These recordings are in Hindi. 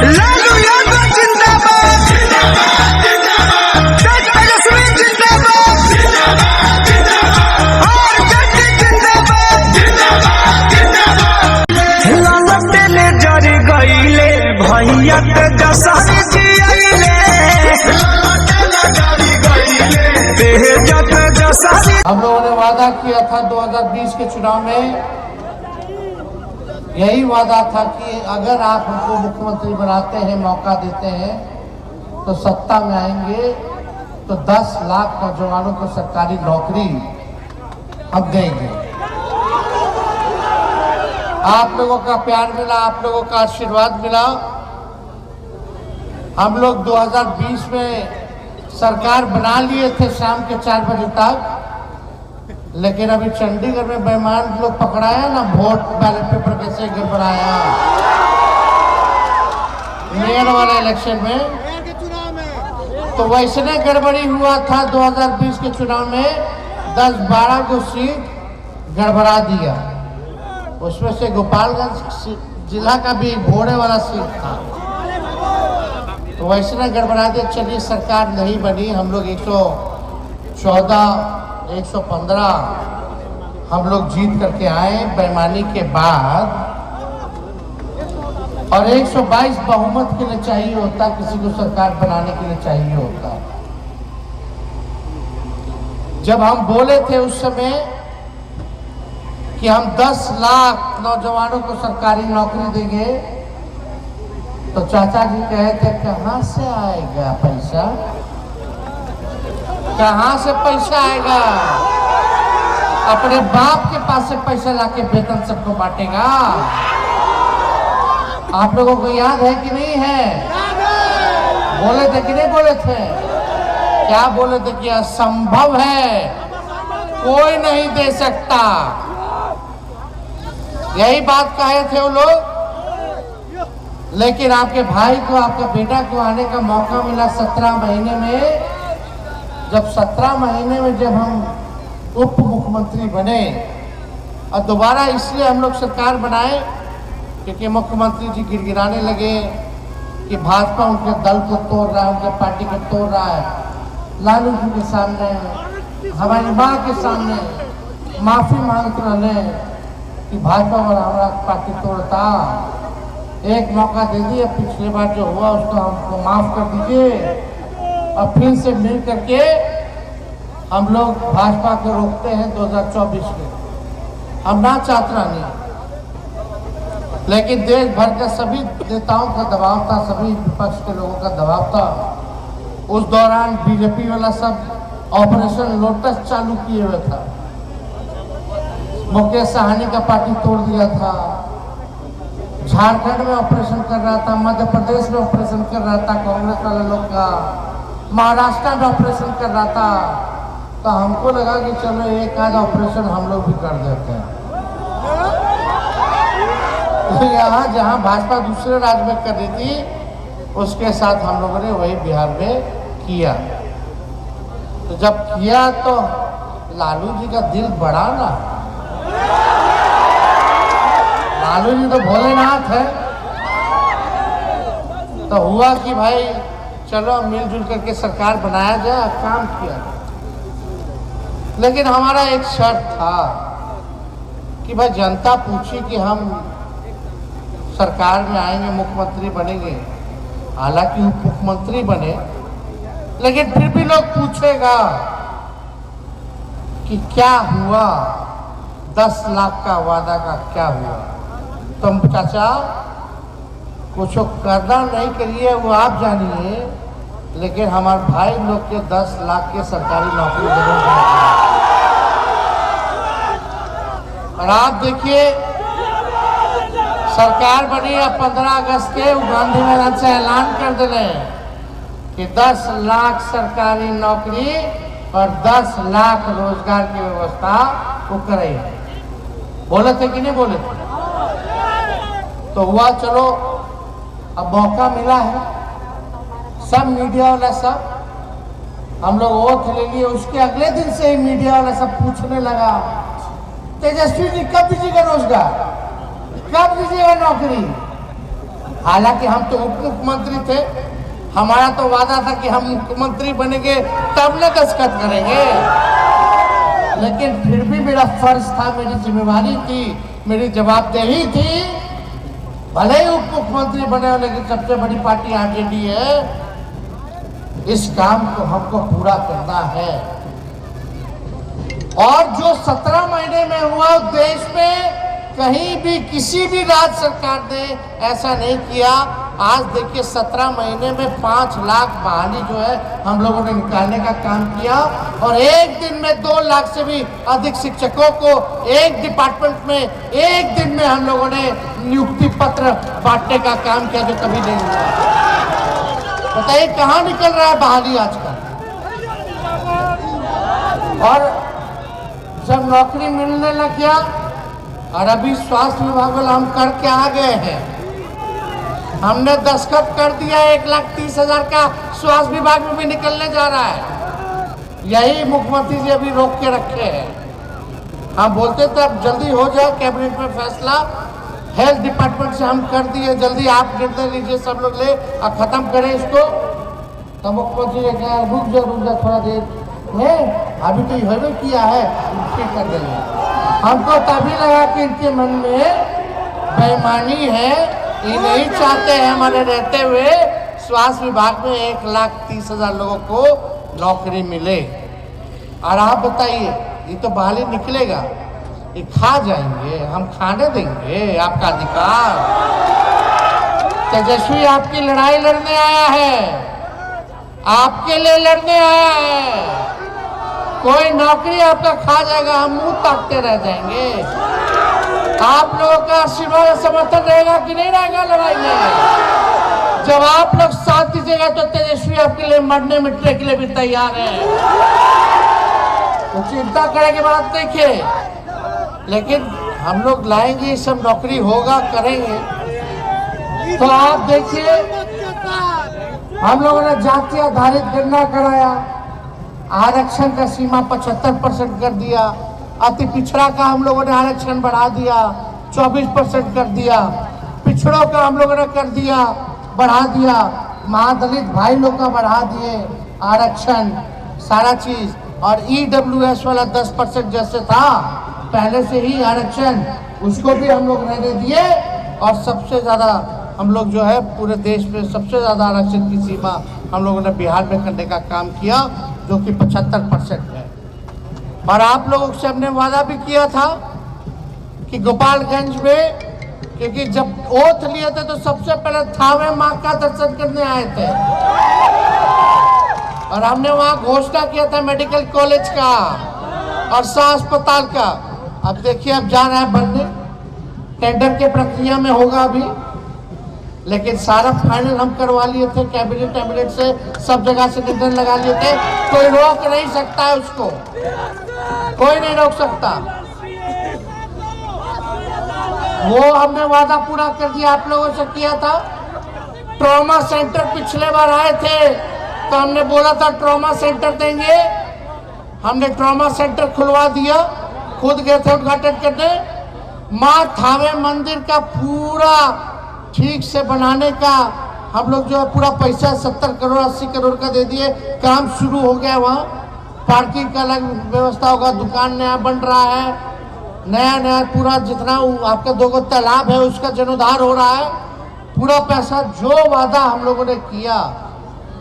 लालू यादव जिंदाबाद, तेज तेजस्वी जिंदाबाद, और जट्टी जिंदाबाद। लाला तेले जरी गईले भैया तेजस्वी जी आइले, हम लोगों ने वादा किया था 2020 के चुनाव में, यही वादा था कि अगर आप हमको मुख्यमंत्री बनाते हैं, मौका देते हैं, तो सत्ता में आएंगे तो 10 लाख नौजवानों को सरकारी नौकरी हम देंगे। आप लोगों का प्यार मिला, आप लोगों का आशीर्वाद मिला। हम लोग 2020 में सरकार बना लिए थे शाम के 4 बजे तक, लेकिन अभी चंडीगढ़ में बेईमान लोग पकड़ाया ना, वोट बैलेट पेपर कैसे गड़बड़ाया मेयर वाले इलेक्शन में, तो वैसने गड़बड़ी हुआ था 2020 के चुनाव में। 10-12 को सीट गड़बड़ा दिया, उसमें से गोपालगंज जिला का भी घोड़े वाला सीट था, तो वैसने गड़बड़ा दिया। चलिए सरकार नहीं बनी, हम लोग 114 115 हम लोग जीत करके आए बेईमानी के बाद, और 122 बहुमत के लिए चाहिए होता, किसी को सरकार बनाने के लिए चाहिए होता। जब हम बोले थे उस समय कि हम 10 लाख नौजवानों को सरकारी नौकरी देंगे, तो चाचा जी कहे थे कहाँ से आएगा पैसा, कहाँ से पैसा आएगा, अपने बाप के पास से पैसा लाके वेतन सबको बांटेगा। आप लोगों को याद है कि नहीं है? बोले थे कि नहीं बोले थे? क्या बोले थे कि असंभव है, कोई नहीं दे सकता, यही बात कहे थे वो लोग। लेकिन आपके भाई को, आपका बेटा को आने का मौका मिला 17 महीने में। जब 17 महीने में जब हम उप मुख्यमंत्री बने, और दोबारा इसलिए हम लोग सरकार बनाए क्योंकि मुख्यमंत्री जी गिड़गिड़ाने लगे कि भाजपा उनके दल को तोड़ रहा है, उनके पार्टी को तोड़ रहा है। लालू जी के सामने, हमारी माँ के सामने माफी मांगते रहे कि भाजपा वाला हमारा पार्टी तोड़ता, एक मौका दे दिए, पिछले बार जो हुआ उसको हमको माफ कर दीजिए, और फिर से मिल करके हम लोग भाजपा को रोकते हैं 2024 में। हम ना चाहते नहीं, लेकिन देश भर के सभी नेताओं का दबाव था, सभी विपक्ष के लोगों का दबाव था। उस दौरान बीजेपी वाला सब ऑपरेशन लोटस चालू किए हुए था, मुकेश सहनी का पार्टी तोड़ दिया था, झारखंड में ऑपरेशन कर रहा था, मध्य प्रदेश में ऑपरेशन कर रहा था कांग्रेस वाले लोग का, महाराष्ट्र में ऑपरेशन कर रहा था। तो हमको लगा कि चलो एक आध ऑपरेशन हम लोग भी कर देते हैं। तो यहाँ जहाँ भाजपा दूसरे राज्य में कर रही थी, उसके साथ हम लोगों ने वही बिहार में किया। तो जब किया तो लालू जी का दिल बड़ा ना, लालू जी तो भोलेनाथ है। तो हुआ कि भाई चलो मिलजुल करके सरकार बनाया जाए, काम किया। लेकिन हमारा एक शर्त था कि भाई जनता पूछी कि हम सरकार में आएंगे, मुख्यमंत्री बनेंगे, हालांकि उप मुख्यमंत्री बने, लेकिन फिर भी लोग पूछेगा कि क्या हुआ, 10 लाख का वादा का क्या हुआ। तुम चाचा कुछ करना नहीं करिए, वो आप जानिए, लेकिन हमारे भाई लोग के 10 लाख के सरकारी नौकरी जरूर देंगे। और आप देखिए सरकार बनी है 15 अगस्त के, गांधी मैदान से ऐलान कर दिले कि 10 लाख सरकारी नौकरी और 10 लाख रोजगार की व्यवस्था वो करेंगे। बोले थे कि नहीं बोले थे? तो हुआ, चलो अब मौका मिला है, सब मीडिया वाला सब हम लोग वोट ले लिए। उसके अगले दिन से ही मीडिया वाला सब पूछने लगा, तेजस्वी जी कब दीजिएगा रोजगार, कब दीजिएगा नौकरी। हालांकि हम तो उप मुख्यमंत्री थे, हमारा तो वादा था कि हम मुख्यमंत्री बनेंगे तब न दस्तखत करेंगे, लेकिन फिर भी मेरा फर्ज था, मेरी जिम्मेवारी थी, मेरी जवाबदेही थी। भले ही उप मुख्यमंत्री बने, लेकिन सबसे बड़ी पार्टी आरजेडी है, इस काम को हमको पूरा करना है। और जो 17 महीने में हुआ, देश में कहीं भी किसी भी राज्य सरकार ने ऐसा नहीं किया। आज देखिए 17 महीने में 5 लाख बहाली जो है हम लोगों ने निकालने का काम किया, और एक दिन में 2 लाख से भी अधिक शिक्षकों को एक डिपार्टमेंट में एक दिन में हम लोगों ने नियुक्ति पत्र बांटने का काम किया, जो कभी नहीं हुआ। बताइए कहाँ निकल रहा है बहाली आजकल। और जब नौकरी मिलने लग गया, और अभी स्वास्थ्य विभाग वाला हम करके आ गए हैं, हमने दस्तखत कर दिया 1,30,000 का स्वास्थ्य विभाग में भी निकलने जा रहा है। यही मुख्यमंत्री जी अभी रोक के रखे हैं। हम बोलते थे अब जल्दी हो जाए कैबिनेट में फैसला, हेल्थ डिपार्टमेंट से हम कर दिए, जल्दी आप निर्णय लीजिए, सब लोग ले और खत्म करें इसको। तो मुख्यमंत्री ने कहा रुक जा थोड़ा देर में, अभी तो ये किया है, फिर कर देंगे। हमको तभी लगा कि इनके मन में बेईमानी है, ये नहीं चाहते हैं हमारे रहते हुए स्वास्थ्य विभाग में 1,30,000 लोगों को नौकरी मिले। और आप बताइए, ये तो बहाली निकलेगा, ये खा जाएंगे, हम खाने देंगे, आपका अधिकार। तेजस्वी आपकी लड़ाई लड़ने आया है, आपके लिए लड़ने आया है। कोई नौकरी आपका खा जाएगा, हम मुंह ताकते रह जाएंगे। आप लोगों का आशीर्वाद और समर्थन रहेगा कि नहीं रहेगा लड़ाई में? जब आप लोग साथ दीजिएगा तो तेजस्वी आपके लिए मरने मिटने के लिए भी तैयार है, तो चिंता करने की बात देखिए। लेकिन हम लोग लाएंगे, ये सब नौकरी होगा, करेंगे। तो आप देखिए, हम लोगों ने जाति आधारित गणना कराया, आरक्षण का सीमा 75% कर दिया, अति पिछड़ा का हम लोगों ने आरक्षण बढ़ा दिया, 24% कर दिया, पिछड़ों का हम लोगों ने कर दिया, बढ़ा दिया, महादलित भाई लोग का बढ़ा दिए आरक्षण, सारा चीज। और EWS वाला 10% जैसे था पहले से ही आरक्षण, उसको भी हम लोग रहने दिए। और सबसे ज़्यादा हम लोग जो है पूरे देश में सबसे ज़्यादा आरक्षण की सीमा हम लोगों ने बिहार में करने का काम किया, जो कि 75% है। और आप लोगों से हमने वादा भी किया था कि गोपालगंज में, क्योंकि जब ओथ लिए थे तो सबसे पहले थावे माँ का दर्शन करने आए थे, और हमने वहाँ घोषणा किया था मेडिकल कॉलेज का और अस्पताल का। अब देखिए, अब जा रहा है बनने, टेंडर के प्रक्रिया में होगा अभी, लेकिन सारा फाइनल हम करवा लिए थे कैबिनेट से, सब जगह से निर्णय लगा लिए थे। कोई रोक नहीं सकता है उसको, कोई नहीं रोक सकता। वो हमने वादा पूरा कर दिया, आप लोगों से किया था। ट्रॉमा सेंटर पिछले बार आए थे तो हमने बोला था ट्रॉमा सेंटर देंगे, हमने ट्रॉमा सेंटर खुलवा दिया, खुद गए थे उद्घाटन करने। माँ थावे मंदिर का पूरा ठीक से बनाने का हम लोग जो है पूरा पैसा 70 करोड़ 80 करोड़ का दे दिए, काम शुरू हो गया। वहाँ पार्किंग का अलग व्यवस्था होगा, दुकान नया बन रहा है, नया पूरा जितना आपका 2 तालाब है उसका जीर्णोद्धार हो रहा है। पूरा पैसा जो वादा हम लोगों ने किया,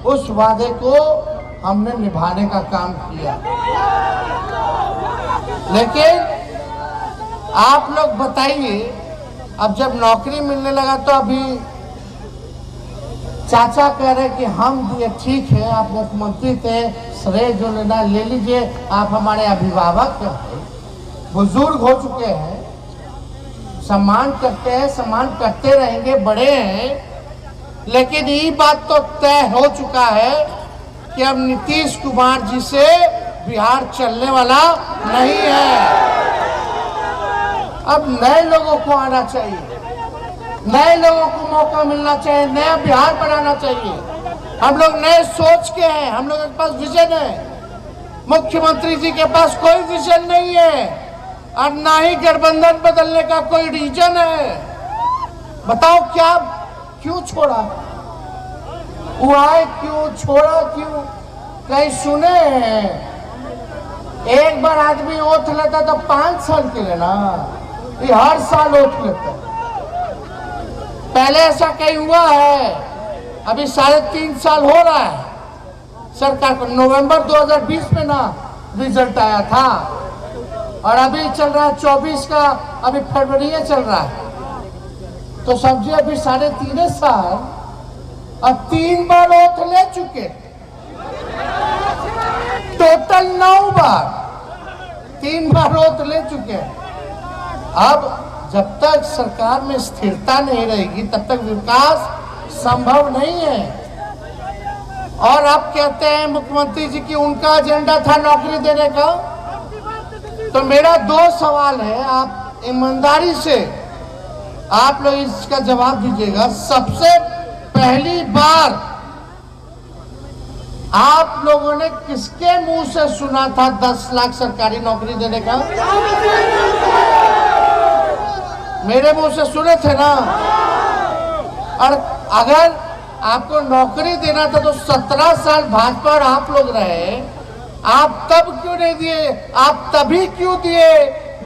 उस वादे को हमने निभाने का काम किया। लेकिन आप लोग बताइए, अब जब नौकरी मिलने लगा तो अभी चाचा कह रहे कि हम ये ठीक है, आप मुख्यमंत्री थे, श्रेय जो लेना ले लीजिए, आप हमारे अभिभावक हैं, बुजुर्ग हो चुके हैं, सम्मान करते हैं, सम्मान करते रहेंगे, बड़े हैं। लेकिन ये बात तो तय हो चुका है कि अब नीतीश कुमार जी से बिहार चलने वाला नहीं है। अब नए लोगों को आना चाहिए, नए लोगों को मौका मिलना चाहिए, नया बिहार बनाना चाहिए। हम लोग नए सोच के हैं, हम लोगों के पास विजन है। मुख्यमंत्री जी के पास कोई विजन नहीं है और ना ही गठबंधन बदलने का कोई रीजन है। बताओ क्या क्यों छोड़ा, वो आए क्यों, छोड़ा क्यों, कहीं सुने हैं? एक बार आदमी ओथ लेता तो 5 साल के लिए ना, ये हर साल ओथ लेता है। पहले ऐसा कहीं हुआ है? अभी 3.5 साल हो रहा है सरकार को। नवंबर 2020 में ना रिजल्ट आया था, और अभी चल रहा है 24 का, अभी फरवरी चल रहा है, तो समझिए अभी 3.5 साल अब 3 बार ओथ ले चुके, टोटल 9 बार 3 बार ओथ ले चुके। अब जब तक सरकार में स्थिरता नहीं रहेगी तब तक विकास संभव नहीं है। और आप कहते हैं मुख्यमंत्री जी की उनका एजेंडा था नौकरी देने का, तो मेरा 2 सवाल है, आप ईमानदारी से आप लोग इसका जवाब दीजिएगा। सबसे पहली बार आप लोगों ने किसके मुंह से सुना था 10 लाख सरकारी नौकरी देने का? मेरे मुंह से सुने थे ना। और अगर आपको नौकरी देना था तो 17 साल भाजपा और आप लोग रहे, आप तब क्यों नहीं दिए? आप तभी क्यों दिए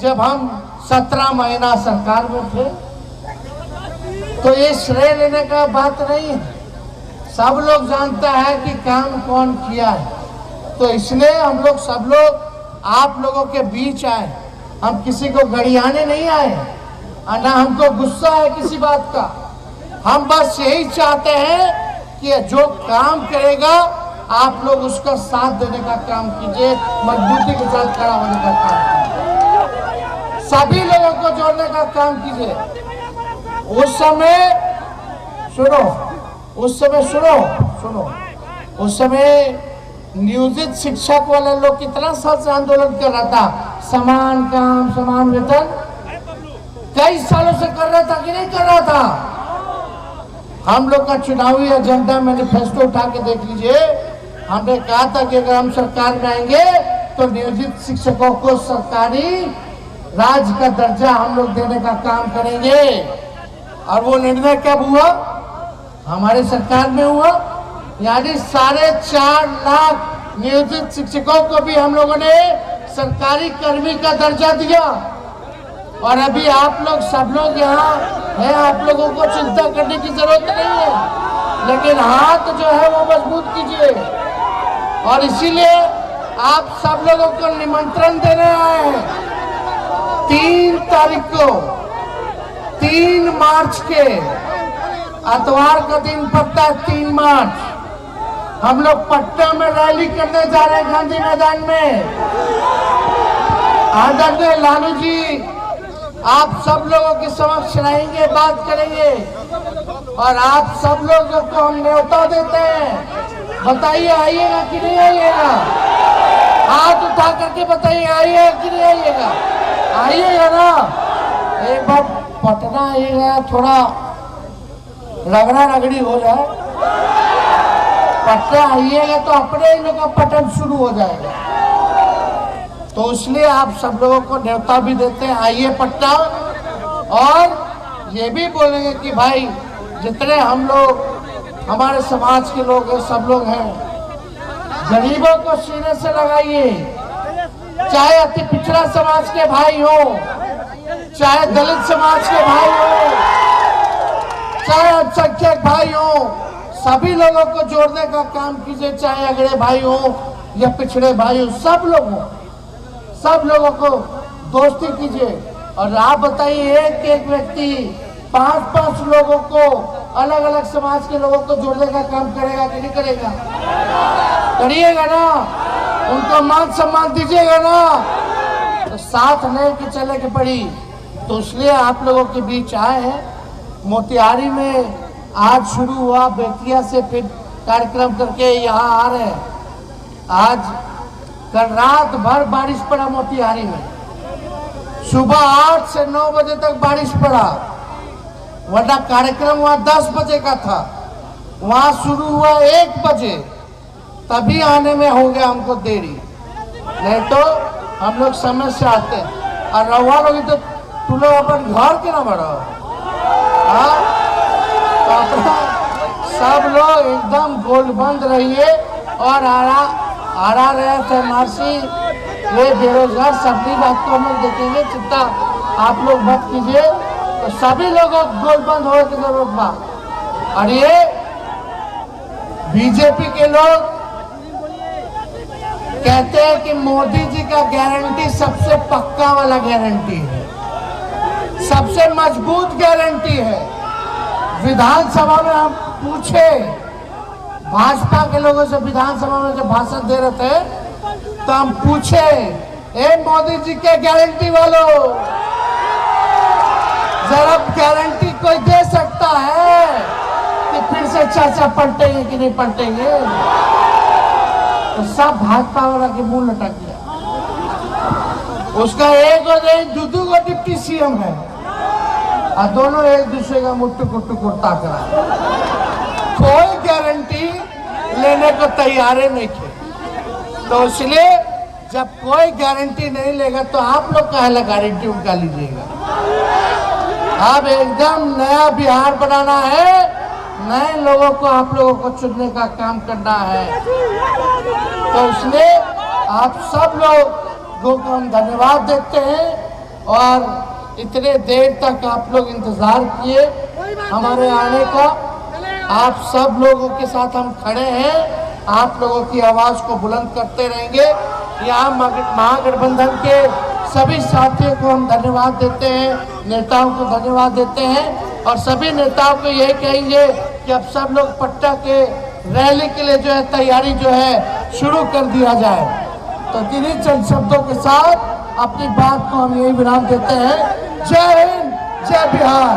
जब हम 17 महीना सरकार में थे? तो ये श्रेय लेने का बात नहीं है, सब लोग जानता है कि काम कौन किया है। तो इसलिए हम लोग सब लोग आप लोगों के बीच आए, हम किसी को गड़ियाने नहीं आए, और ना हमको गुस्सा है किसी बात का। हम बस यही चाहते हैं कि जो काम करेगा आप लोग उसका साथ देने का काम कीजिए, मजबूती के साथ खड़ा होने का काम कीजिए, सभी लोगों को जोड़ने का काम कीजिए। उस समय उस समय नियोजित शिक्षक वाले लोग कितना साल से आंदोलन कर रहा था, समान काम समान वेतन, कई सालों से कर रहा था कि नहीं कर रहा था? हम लोग का चुनावी एजेंडा मैनिफेस्टो उठा के देख लीजिए, हमने कहा था कि अगर हम सरकार में आएंगे तो नियोजित शिक्षकों को सरकारी राज्य का दर्जा हम लोग देने का काम करेंगे। और वो निर्णय कब हुआ? हमारे सरकार में हुआ। यानी 4.5 लाख नियोजित शिक्षकों को भी हम लोगों ने सरकारी कर्मी का दर्जा दिया। और अभी आप लोग सब लोग यहाँ हैं, आप लोगों को चिंता करने की जरूरत नहीं है, लेकिन हाथ जो है वो मजबूत कीजिए। और इसीलिए आप सब लोगों को निमंत्रण देने आए हैं 3 तारीख को, 3 मार्च के आतवार का दिन पड़ता है 3 मार्च, हम लोग पटना में रैली करने जा रहे हैं गांधी मैदान में। आदरणीय लालू जी आप सब लोगों के समक्ष रहेंगे, बात करेंगे, और आप सब लोगों को हम न्योता देते हैं। बताइए आइएगा कि नहीं आइएगा? हाथ उठा करके बताइए आइएगा कि नहीं आइएगा? आइएगा ना? एक बार पटना आइएगा, थोड़ा रगड़ा रगड़ी हो जाए। पटना आइएगा तो अपने ही लोग का पटन शुरू हो जाएगा। तो इसलिए आप सब लोगों को न्योता भी देते हैं, आइए पटना। और ये भी बोलेंगे कि भाई जितने हम लोग हमारे समाज के लोग हैं, सब लोग हैं, गरीबों को सीने से लगाइए, चाहे अति पिछड़ा समाज के भाई हो, चाहे दलित समाज के भाई हो, चाहे अल्पसंख्यक भाई हो, सभी लोगों को जोड़ने का काम कीजिए, चाहे अगड़े भाई हो या पिछड़े भाई हो, सब लोगों को दोस्ती कीजिए। और आप बताइए एक व्यक्ति 5-5 लोगों को, अलग अलग समाज के लोगों को जोड़ने का काम करेगा कि नहीं करेगा? करिएगा ना? उनको मान सम्मान दीजिएगा ना? तो साथ लेके चले के पड़ी। तो इसलिए आप लोगों के बीच आए हैं। मोतिहारी में आज शुरू हुआ, बेतिया से फिर कार्यक्रम करके यहाँ आ रहे हैं। आज कल रात भर बारिश पड़ा मोतिहारी में, सुबह 8 से 9 बजे तक बारिश पड़ा, वरना कार्यक्रम वहाँ 10 बजे का था, वहाँ शुरू हुआ 1 बजे, तभी आने में हो गया हमको देरी, नहीं तो हम लोग समय से आते हैं। और रवा लोग तो तुम लोग अपन घर के ना बढ़ो, अपना सब लोग एकदम गोलबंद रहिए और आरा रहे थे मार्सी ये बेरोजगार सबकी बात को हम लोग देखेंगे, चिंता आप लोग मत कीजिए। तो सभी लोगों को गोलबंद होने की जरूरत बा। और ये बीजेपी के लोग कहते हैं कि मोदी जी का गारंटी सबसे पक्का वाला गारंटी है, सबसे मजबूत गारंटी है। विधानसभा में हम पूछे भाजपा के लोगों से, विधानसभा में जब भाषण दे रहे थे तो हम पूछे, ए मोदी जी के गारंटी वालों, जरा गारंटी कोई दे सकता है कि फिर से चाचा पलटेंगे कि नहीं पलटेंगे? तो सब भाजपा वाला के मुंह लटक गया। उसका एक और एक दूधू को डिप्टी सीएम है और दोनों एक दूसरे का मुट्ठू कुट्टू कुर्ता करा, कोई गारंटी लेने को तैयार नहीं थे। तो इसलिए जब कोई गारंटी नहीं लेगा तो आप लोग काहे गारंटी उनका लीजिएगा? अब एकदम नया बिहार बनाना है, नए लोगों को आप लोगों को चुनने का काम करना है। तो इसलिए आप सब लोगों को हम धन्यवाद देते हैं और इतने देर तक आप लोग इंतजार किए हमारे आने का। आप सब लोगों के साथ हम खड़े हैं, आप लोगों की आवाज को बुलंद करते रहेंगे। यहाँ महागठबंधन के सभी साथियों को हम धन्यवाद देते हैं, नेताओं को धन्यवाद देते हैं और सभी नेताओं को यही कहेंगे कि अब सब लोग पटना के रैली के लिए जो है तैयारी जो है शुरू कर दिया जाए। तो इन्हीं चंद शब्दों के साथ अपनी बात को हम यही विराम देते हैं। जय हिंद, जय बिहार।